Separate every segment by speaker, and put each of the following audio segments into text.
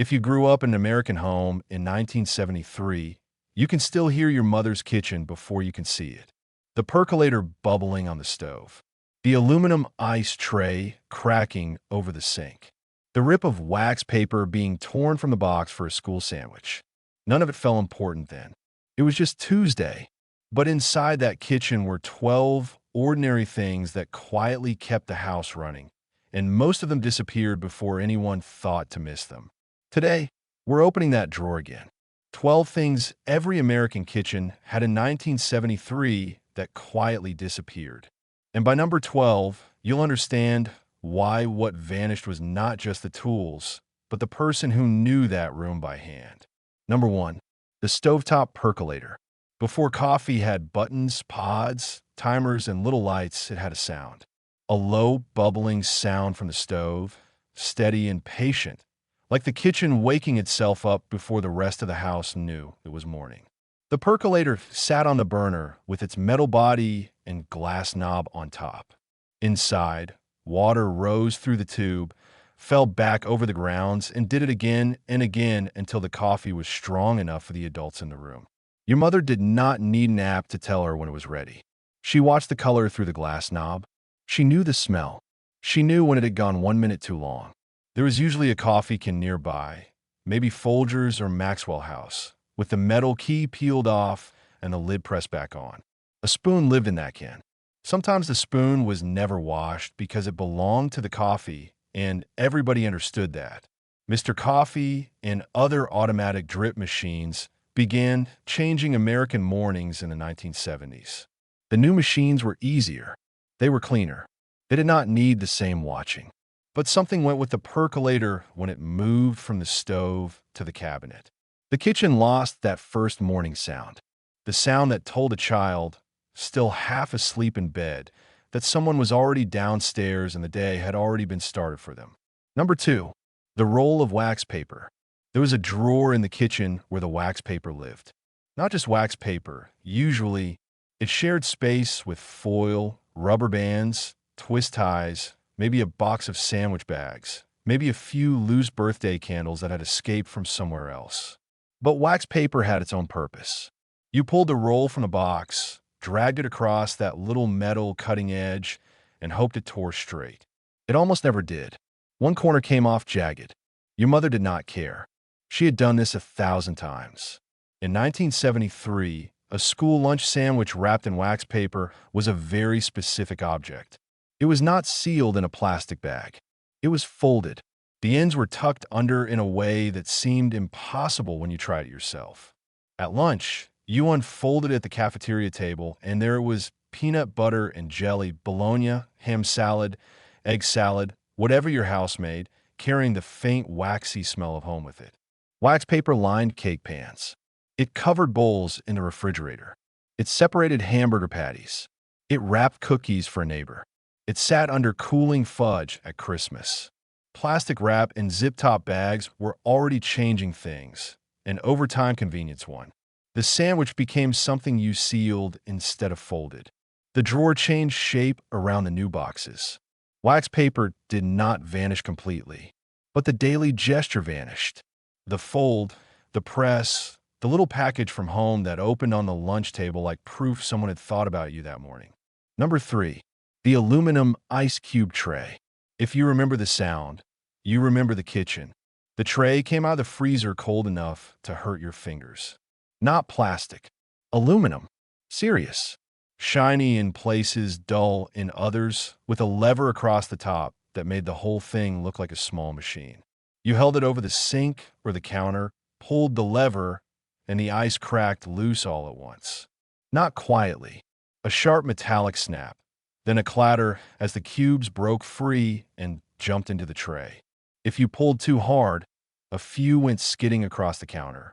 Speaker 1: If you grew up in an American home in 1973, you can still hear your mother's kitchen before you can see it. The percolator bubbling on the stove. The aluminum ice tray cracking over the sink. The rip of wax paper being torn from the box for a school sandwich. None of it felt important then. It was just Tuesday. But inside that kitchen were 12 ordinary things that quietly kept the house running, and most of them disappeared before anyone thought to miss them. Today, we're opening that drawer again. 12 things every American kitchen had in 1973 that quietly disappeared. And by number 12, you'll understand why what vanished was not just the tools, but the person who knew that room by hand. Number 1. The stovetop percolator. Before coffee had buttons, pods, timers, and little lights, it had a sound. A low, bubbling sound from the stove, steady and patient, like the kitchen waking itself up before the rest of the house knew it was morning. The percolator sat on the burner with its metal body and glass knob on top. Inside, water rose through the tube, fell back over the grounds, and did it again and again until the coffee was strong enough for the adults in the room. Your mother did not need an app to tell her when it was ready. She watched the color through the glass knob. She knew the smell. She knew when it had gone 1 minute too long. There was usually a coffee can nearby, maybe Folgers or Maxwell House, with the metal key peeled off and the lid pressed back on. A spoon lived in that can. Sometimes the spoon was never washed because it belonged to the coffee, and everybody understood that. Mr. Coffee and other automatic drip machines began changing American mornings in the 1970s. The new machines were easier. They were cleaner. They did not need the same watching. But something went with the percolator when it moved from the stove to the cabinet. The kitchen lost that first morning sound. The sound that told a child, still half asleep in bed, that someone was already downstairs and the day had already been started for them. Number 2. The roll of wax paper. There was a drawer in the kitchen where the wax paper lived. Not just wax paper. Usually, it shared space with foil, rubber bands, twist ties, maybe a box of sandwich bags, maybe a few loose birthday candles that had escaped from somewhere else. But wax paper had its own purpose. You pulled the roll from the box, dragged it across that little metal cutting edge, and hoped it tore straight. It almost never did. One corner came off jagged. Your mother did not care. She had done this 1,000 times. In 1973, a school lunch sandwich wrapped in wax paper was a very specific object. It was not sealed in a plastic bag. It was folded. The ends were tucked under in a way that seemed impossible when you tried it yourself. At lunch, you unfolded it at the cafeteria table, and there it was peanut butter and jelly, bologna, ham salad, egg salad, whatever your house made, carrying the faint waxy smell of home with it. Wax paper lined cake pans. It covered bowls in the refrigerator. It separated hamburger patties. It wrapped cookies for a neighbor. It sat under cooling fudge at Christmas. Plastic wrap and zip-top bags were already changing things, an overtime convenience one. The sandwich became something you sealed instead of folded. The drawer changed shape around the new boxes. Wax paper did not vanish completely, but the daily gesture vanished. The fold, the press, the little package from home that opened on the lunch table like proof someone had thought about you that morning. Number 3. The aluminum ice cube tray. If you remember the sound, you remember the kitchen. The tray came out of the freezer cold enough to hurt your fingers. Not plastic. Aluminum. Serious. Shiny in places, dull in others, with a lever across the top that made the whole thing look like a small machine. You held it over the sink or the counter, pulled the lever, and the ice cracked loose all at once. Not quietly. A sharp metallic snap, then a clatter as the cubes broke free and jumped into the tray. If you pulled too hard, a few went skidding across the counter.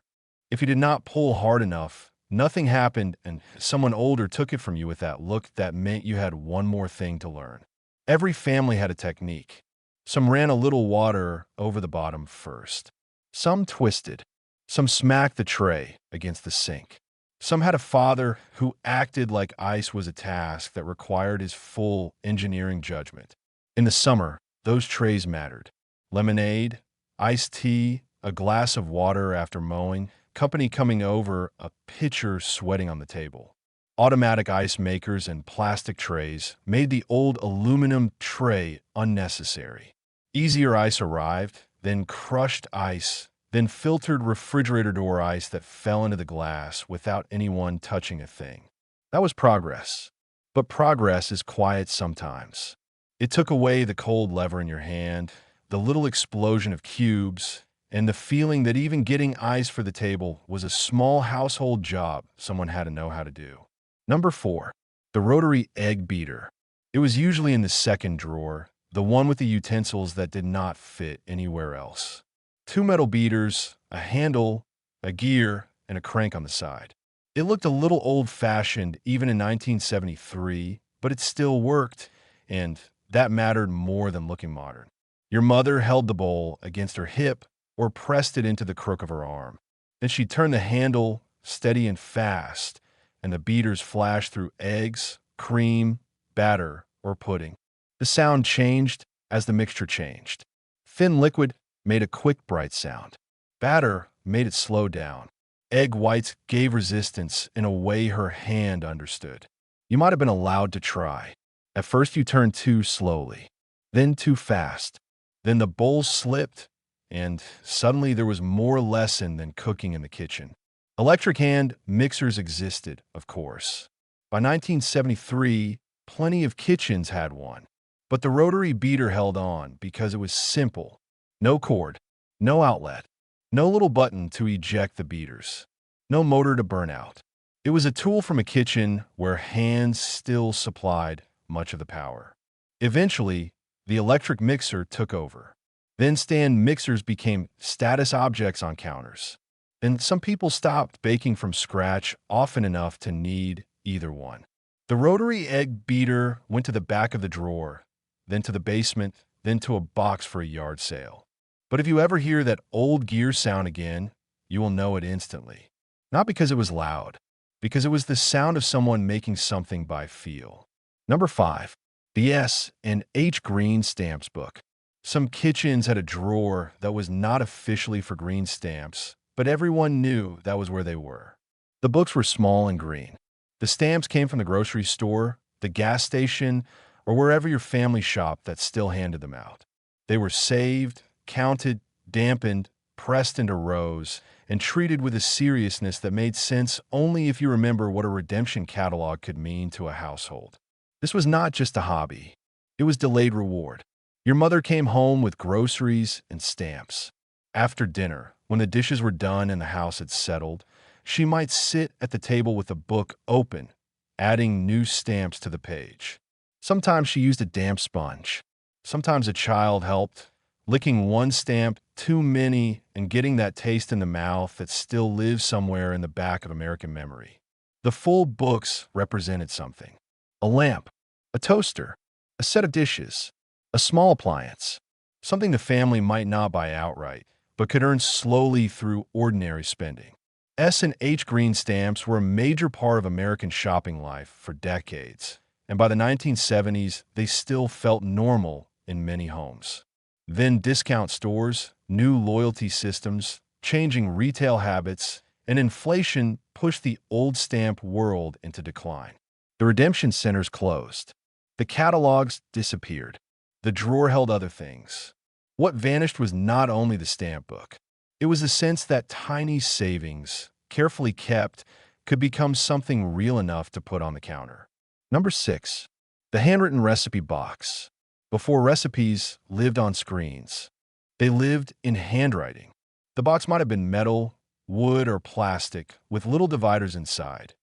Speaker 1: If you did not pull hard enough, nothing happened and someone older took it from you with that look that meant you had one more thing to learn. Every family had a technique. Some ran a little water over the bottom first. Some twisted. Some smacked the tray against the sink. Some had a father who acted like ice was a task that required his full engineering judgment. In the summer, those trays mattered. Lemonade, iced tea, a glass of water after mowing, company coming over, a pitcher sweating on the table. Automatic ice makers and plastic trays made the old aluminum tray unnecessary. Easier ice arrived, then crushed ice, then filtered refrigerator door ice that fell into the glass without anyone touching a thing. That was progress. But progress is quiet sometimes. It took away the cold lever in your hand, the little explosion of cubes, and the feeling that even getting ice for the table was a small household job someone had to know how to do. Number 4, the rotary egg beater. It was usually in the second drawer, the one with the utensils that did not fit anywhere else. 2 metal beaters, a handle, a gear, and a crank on the side. It looked a little old-fashioned even in 1973, but it still worked, and that mattered more than looking modern. Your mother held the bowl against her hip or pressed it into the crook of her arm. Then she'd turn the handle steady and fast, and the beaters flashed through eggs, cream, batter, or pudding. The sound changed as the mixture changed. Thin liquid made a quick, bright sound. Batter made it slow down. Egg whites gave resistance in a way her hand understood. You might have been allowed to try. At first you turned too slowly, then too fast. Then the bowl slipped, and suddenly there was more lesson than cooking in the kitchen. Electric hand mixers existed, of course. By 1973, plenty of kitchens had one. But the rotary beater held on because it was simple. No cord, no outlet, no little button to eject the beaters, no motor to burn out. It was a tool from a kitchen where hands still supplied much of the power. Eventually, the electric mixer took over. Then stand mixers became status objects on counters. And some people stopped baking from scratch often enough to need either one. The rotary egg beater went to the back of the drawer, then to the basement, then to a box for a yard sale. But if you ever hear that old gear sound again, you will know it instantly. Not because it was loud, because it was the sound of someone making something by feel. Number 5, the S&H Green Stamps book. Some kitchens had a drawer that was not officially for green stamps, but everyone knew that was where they were. The books were small and green. The stamps came from the grocery store, the gas station, or wherever your family shopped that still handed them out. They were saved, counted, dampened, pressed into rows, and treated with a seriousness that made sense only if you remember what a redemption catalog could mean to a household. This was not just a hobby. It was delayed reward. Your mother came home with groceries and stamps. After dinner, when the dishes were done and the house had settled, she might sit at the table with a book open, adding new stamps to the page. Sometimes she used a damp sponge. Sometimes a child helped, licking one stamp too many and getting that taste in the mouth that still lives somewhere in the back of American memory. The full books represented something. A lamp, a toaster, a set of dishes, a small appliance, something the family might not buy outright, but could earn slowly through ordinary spending. S&H Green Stamps were a major part of American shopping life for decades, and by the 1970s, they still felt normal in many homes. Then discount stores, new loyalty systems, changing retail habits, and inflation pushed the old stamp world into decline. The redemption centers closed. The catalogs disappeared. The drawer held other things. What vanished was not only the stamp book. It was the sense that tiny savings, carefully kept, could become something real enough to put on the counter. Number 6, the handwritten recipe box. Before recipes lived on screens, they lived in handwriting. The box might have been metal, wood, or plastic with little dividers inside.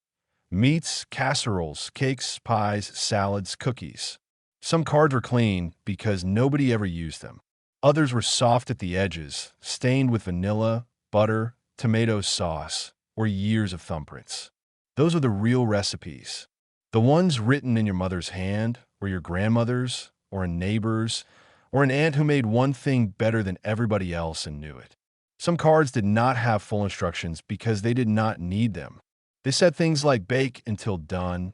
Speaker 1: Meats, casseroles, cakes, pies, salads, cookies. Some cards were clean because nobody ever used them. Others were soft at the edges, stained with vanilla, butter, tomato sauce, or years of thumbprints. Those are the real recipes. The ones written in your mother's hand, or your grandmother's, or a neighbor's, or an aunt who made one thing better than everybody else and knew it. Some cards did not have full instructions because they did not need them. They said things like bake until done,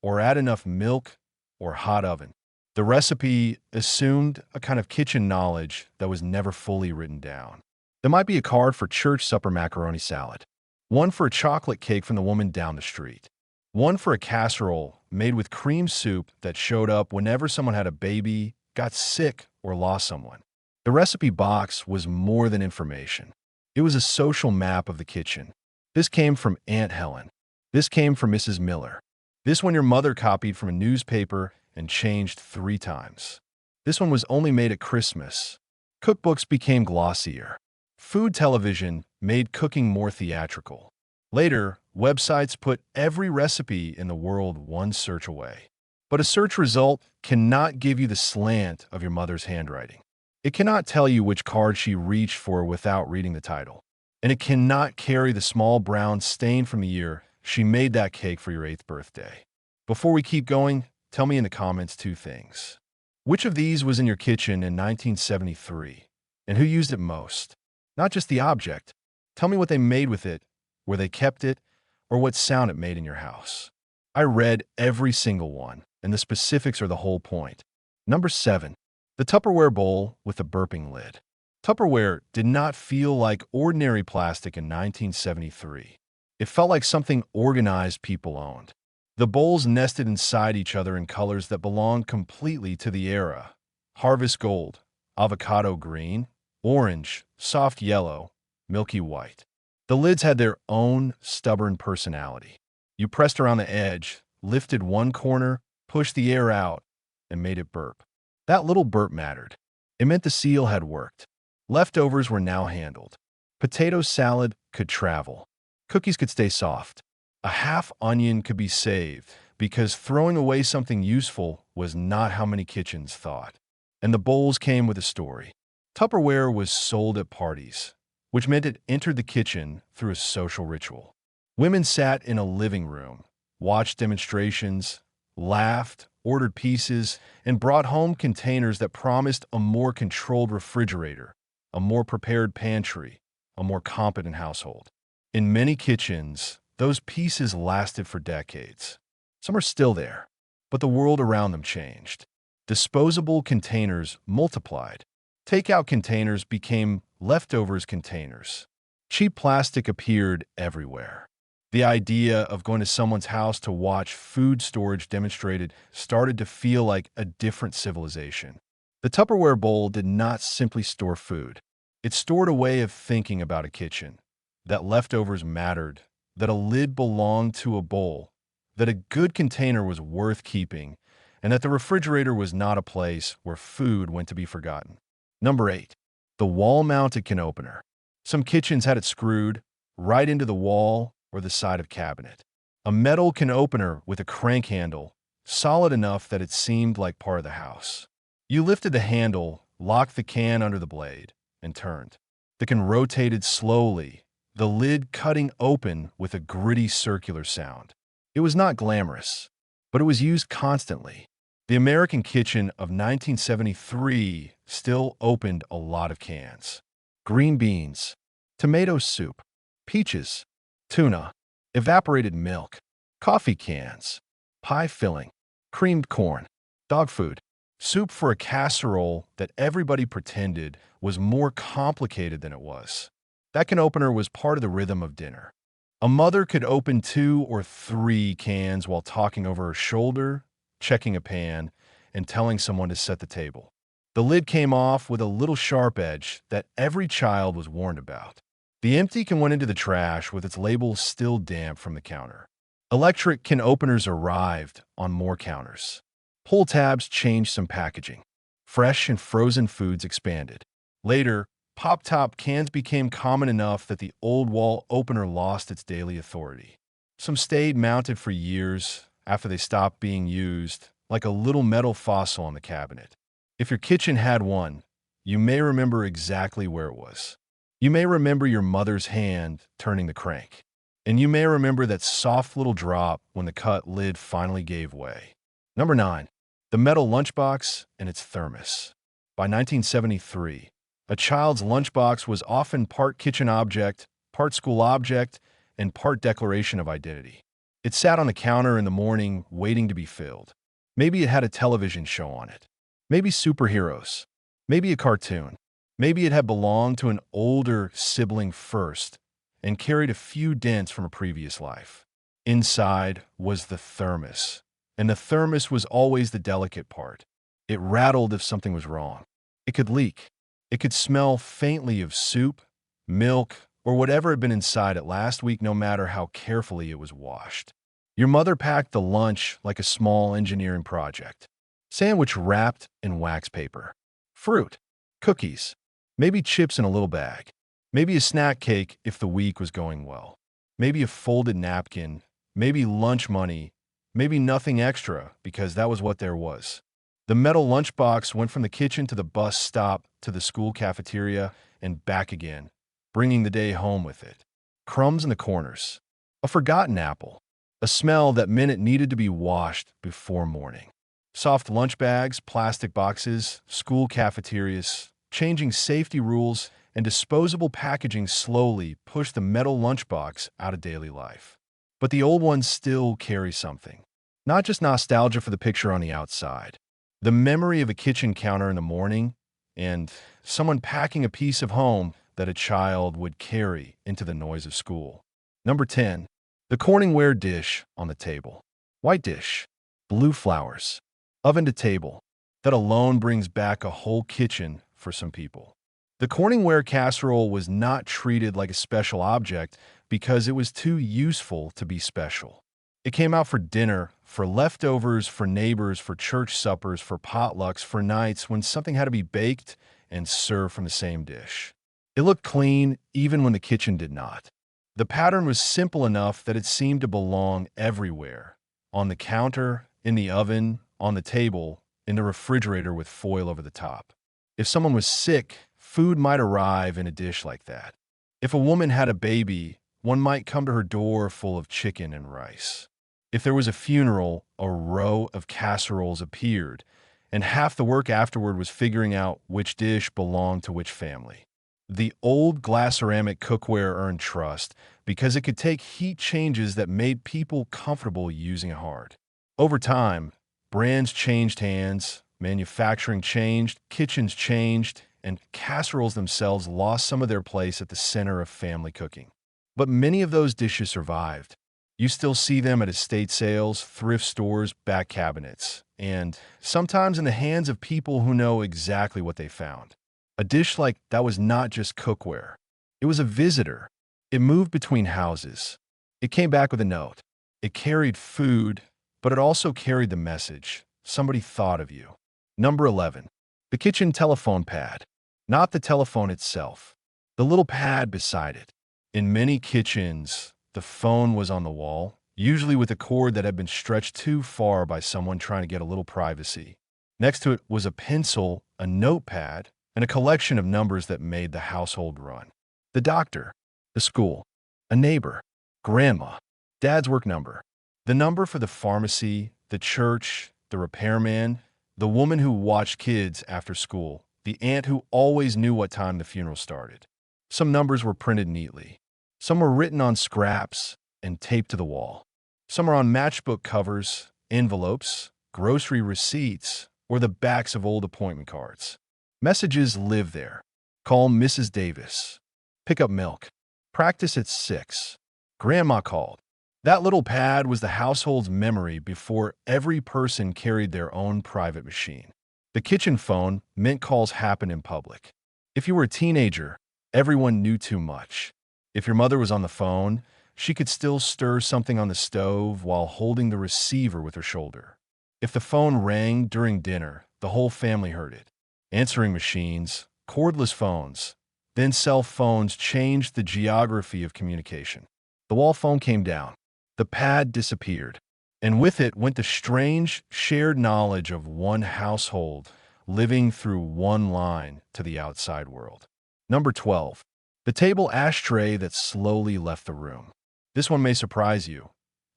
Speaker 1: or add enough milk, or hot oven. The recipe assumed a kind of kitchen knowledge that was never fully written down. There might be a card for church supper macaroni salad, one for a chocolate cake from the woman down the street, one for a casserole made with cream soup that showed up whenever someone had a baby, got sick, or lost someone. The recipe box was more than information. It was a social map of the kitchen. This came from Aunt Helen. This came from Mrs. Miller. This one your mother copied from a newspaper and changed 3 times. This one was only made at Christmas. Cookbooks became glossier. Food television made cooking more theatrical. Later, websites put every recipe in the world one search away. But a search result cannot give you the slant of your mother's handwriting. It cannot tell you which card she reached for without reading the title. And it cannot carry the small brown stain from the year she made that cake for your 8th birthday. Before we keep going, tell me in the comments 2 things. Which of these was in your kitchen in 1973? And who used it most? Not just the object. Tell me what they made with it, where they kept it, or what sound it made in your house. I read every single one, and the specifics are the whole point. Number 7. The Tupperware bowl with the burping lid. Tupperware did not feel like ordinary plastic in 1973. It felt like something organized people owned. The bowls nested inside each other in colors that belonged completely to the era. Harvest gold, avocado green, orange, soft yellow, milky white. The lids had their own stubborn personality. You pressed around the edge, lifted one corner, pushed the air out, and made it burp. That little burp mattered. It meant the seal had worked. Leftovers were now handled. Potato salad could travel. Cookies could stay soft. A half onion could be saved because throwing away something useful was not how many kitchens thought. And the bowls came with a story. Tupperware was sold at parties, which meant it entered the kitchen through a social ritual. Women sat in a living room, watched demonstrations, laughed, ordered pieces, and brought home containers that promised a more controlled refrigerator, a more prepared pantry, a more competent household. In many kitchens, those pieces lasted for decades. Some are still there, but the world around them changed. Disposable containers multiplied. Takeout containers became leftovers containers. Cheap plastic appeared everywhere. The idea of going to someone's house to watch food storage demonstrated started to feel like a different civilization. The Tupperware bowl did not simply store food. It stored a way of thinking about a kitchen, that leftovers mattered, that a lid belonged to a bowl, that a good container was worth keeping, and that the refrigerator was not a place where food went to be forgotten. Number 8. The wall-mounted can opener. Some kitchens had it screwed right into the wall or the side of cabinet. A metal can opener with a crank handle, solid enough that it seemed like part of the house. You lifted the handle, locked the can under the blade, and turned. The can rotated slowly, the lid cutting open with a gritty circular sound. It was not glamorous, but it was used constantly. The American kitchen of 1973 still opened a lot of cans. Green beans, tomato soup, peaches, tuna, evaporated milk, coffee cans, pie filling, creamed corn, dog food, soup for a casserole that everybody pretended was more complicated than it was. That can opener was part of the rhythm of dinner. A mother could open 2 or 3 cans while talking over her shoulder, checking a pan, and telling someone to set the table. The lid came off with a little sharp edge that every child was warned about. The empty can went into the trash with its label still damp from the counter. Electric can openers arrived on more counters. Pull tabs changed some packaging. Fresh and frozen foods expanded. Later, pop-top cans became common enough that the old wall opener lost its daily authority. Some stayed mounted for years after they stopped being used, like a little metal fossil on the cabinet. If your kitchen had one, you may remember exactly where it was. You may remember your mother's hand turning the crank. And you may remember that soft little drop when the cut lid finally gave way. Number 9. The metal lunchbox and its thermos. By 1973, a child's lunchbox was often part kitchen object, part school object, and part declaration of identity. It sat on the counter in the morning waiting to be filled. Maybe it had a television show on it. Maybe superheroes. Maybe a cartoon. Maybe it had belonged to an older sibling first and carried a few dents from a previous life. Inside was the thermos, and the thermos was always the delicate part. It rattled if something was wrong. It could leak. It could smell faintly of soup, milk, or whatever had been inside it last week, no matter how carefully it was washed. Your mother packed the lunch like a small engineering project. Sandwich wrapped in wax paper. Fruit. Cookies. Maybe chips in a little bag. Maybe a snack cake if the week was going well. Maybe a folded napkin. Maybe lunch money. Maybe nothing extra because that was what there was. The metal lunchbox went from the kitchen to the bus stop to the school cafeteria and back again, bringing the day home with it. Crumbs in the corners. A forgotten apple. A smell that meant it needed to be washed before morning. Soft lunch bags, plastic boxes, school cafeterias, changing safety rules, and disposable packaging slowly pushed the metal lunchbox out of daily life. But the old ones still carry something. Not just nostalgia for the picture on the outside. The memory of a kitchen counter in the morning and someone packing a piece of home that a child would carry into the noise of school. Number 10. The Corningware dish on the table. White dish. Blue flowers. Oven to table. That alone brings back a whole kitchen for some people. The Corningware casserole was not treated like a special object because it was too useful to be special. It came out for dinner, for leftovers, for neighbors, for church suppers, for potlucks, for nights when something had to be baked and served from the same dish. It looked clean even when the kitchen did not. The pattern was simple enough that it seemed to belong everywhere. On the counter, in the oven, on the table, in the refrigerator with foil over the top. If someone was sick, food might arrive in a dish like that. If a woman had a baby, one might come to her door full of chicken and rice. If there was a funeral, a row of casseroles appeared, and half the work afterward was figuring out which dish belonged to which family. The old glass ceramic cookware earned trust because it could take heat changes that made people comfortable using it hard. Over time, brands changed hands, manufacturing changed, kitchens changed, and casseroles themselves lost some of their place at the center of family cooking. But many of those dishes survived. You still see them at estate sales, thrift stores, back cabinets, and sometimes in the hands of people who know exactly what they found. A dish like that was not just cookware. It was a visitor. It moved between houses. It came back with a note. It carried food, but it also carried the message. Somebody thought of you. Number 11. The kitchen telephone pad. Not the telephone itself. The little pad beside it. In many kitchens, the phone was on the wall, usually with a cord that had been stretched too far by someone trying to get a little privacy. Next to it was a pencil, a notepad, and a collection of numbers that made the household run. The doctor, the school, a neighbor, grandma, dad's work number, the number for the pharmacy, the church, the repairman, the woman who watched kids after school, the aunt who always knew what time the funeral started. Some numbers were printed neatly. Some were written on scraps and taped to the wall. Some are on matchbook covers, envelopes, grocery receipts, or the backs of old appointment cards. Messages live there. Call Mrs. Davis. Pick up milk. Practice at 6. Grandma called. That little pad was the household's memory before every person carried their own private machine. The kitchen phone meant calls happened in public. If you were a teenager, everyone knew too much. If your mother was on the phone, she could still stir something on the stove while holding the receiver with her shoulder. If the phone rang during dinner, the whole family heard it. Answering machines, cordless phones, then cell phones changed the geography of communication. The wall phone came down. The pad disappeared. And with it went the strange, shared knowledge of one household living through one line to the outside world. Number 12. The table ashtray that slowly left the room. This one may surprise you,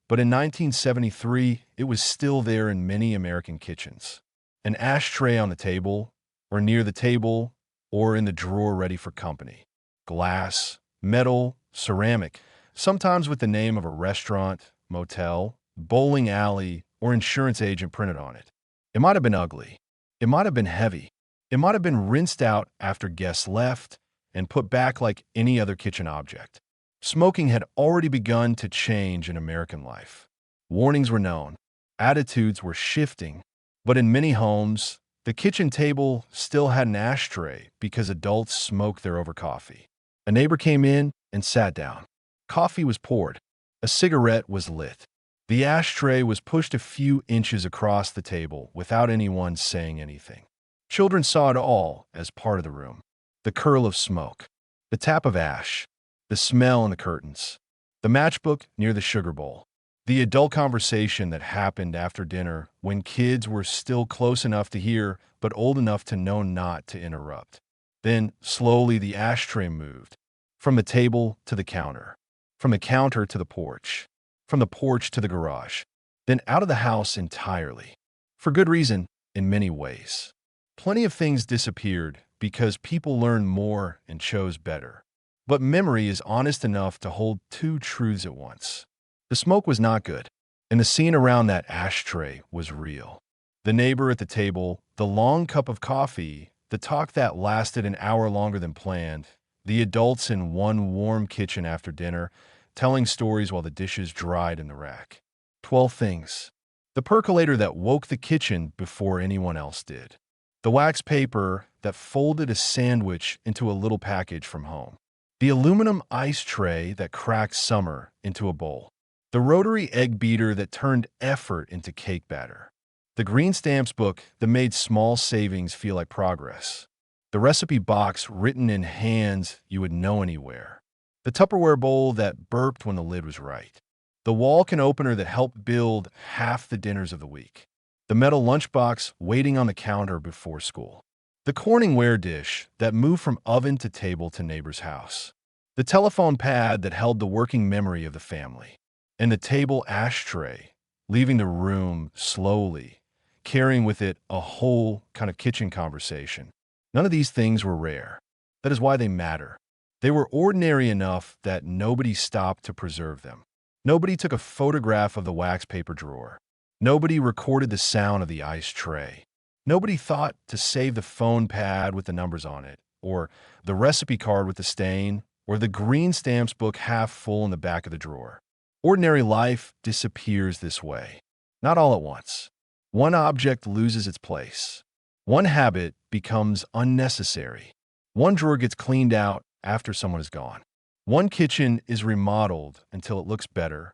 Speaker 1: but in 1973, it was still there in many American kitchens. An ashtray on the table, or near the table, or in the drawer ready for company. Glass, metal, ceramic, sometimes with the name of a restaurant, motel, bowling alley, or insurance agent printed on it. It might have been ugly. It might have been heavy. It might have been rinsed out after guests left and put back like any other kitchen object. Smoking had already begun to change in American life. Warnings were known, attitudes were shifting, but in many homes, the kitchen table still had an ashtray because adults smoked there over coffee. A neighbor came in and sat down. Coffee was poured. A cigarette was lit. The ashtray was pushed a few inches across the table without anyone saying anything. Children saw it all as part of the room. The curl of smoke, the tap of ash, the smell in the curtains, the matchbook near the sugar bowl, the adult conversation that happened after dinner when kids were still close enough to hear but old enough to know not to interrupt. Then, slowly, the ashtray moved, from the table to the counter, from the counter to the porch, from the porch to the garage, then out of the house entirely. For good reason, in many ways. Plenty of things disappeared because people learned more and chose better. But memory is honest enough to hold two truths at once. The smoke was not good, and the scene around that ashtray was real. The neighbor at the table, the long cup of coffee, the talk that lasted an hour longer than planned, the adults in one warm kitchen after dinner, telling stories while the dishes dried in the rack. 12 things. The percolator that woke the kitchen before anyone else did. The wax paper that folded a sandwich into a little package from home. The aluminum ice tray that cracked summer into a bowl. The rotary egg beater that turned effort into cake batter. The Green Stamps book that made small savings feel like progress. The recipe box written in hands you would know anywhere. The Tupperware bowl that burped when the lid was right. The Walk-in opener that helped build half the dinners of the week. The metal lunchbox waiting on the counter before school. The Corningware dish that moved from oven to table to neighbor's house. The telephone pad that held the working memory of the family. And the table ashtray, leaving the room slowly, carrying with it a whole kind of kitchen conversation. None of these things were rare. That is why they matter. They were ordinary enough that nobody stopped to preserve them. Nobody took a photograph of the wax paper drawer. Nobody recorded the sound of the ice tray. Nobody thought to save the phone pad with the numbers on it, or the recipe card with the stain, or the Green Stamps book half full in the back of the drawer. Ordinary life disappears this way. Not all at once. One object loses its place. One habit becomes unnecessary. One drawer gets cleaned out after someone is gone. One kitchen is remodeled until it looks better,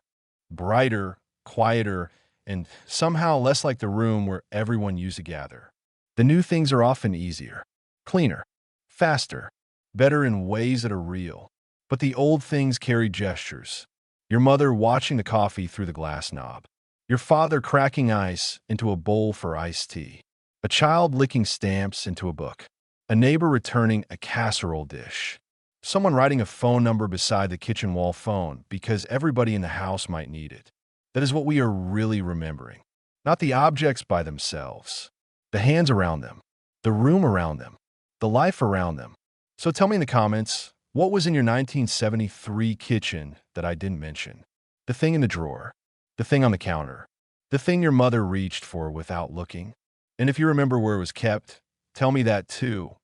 Speaker 1: brighter, quieter, and somehow less like the room where everyone used to gather. The new things are often easier, cleaner, faster, better in ways that are real. But the old things carry gestures. Your mother watching the coffee through the glass knob. Your father cracking ice into a bowl for iced tea. A child licking stamps into a book. A neighbor returning a casserole dish. Someone writing a phone number beside the kitchen wall phone because everybody in the house might need it. That is what we are really remembering. Not the objects by themselves. The hands around them. The room around them. The life around them. So tell me in the comments, what was in your 1973 kitchen that I didn't mention? The thing in the drawer. The thing on the counter. The thing your mother reached for without looking. And if you remember where it was kept, tell me that too,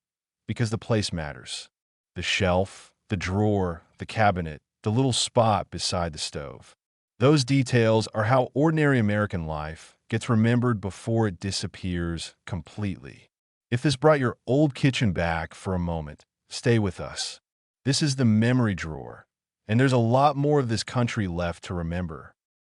Speaker 1: because the place matters. The shelf, the drawer, the cabinet, the little spot beside the stove. Those details are how ordinary American life gets remembered before it disappears completely. If this brought your old kitchen back for a moment, stay with us. This is the memory drawer, and there's a lot more of this country left to remember.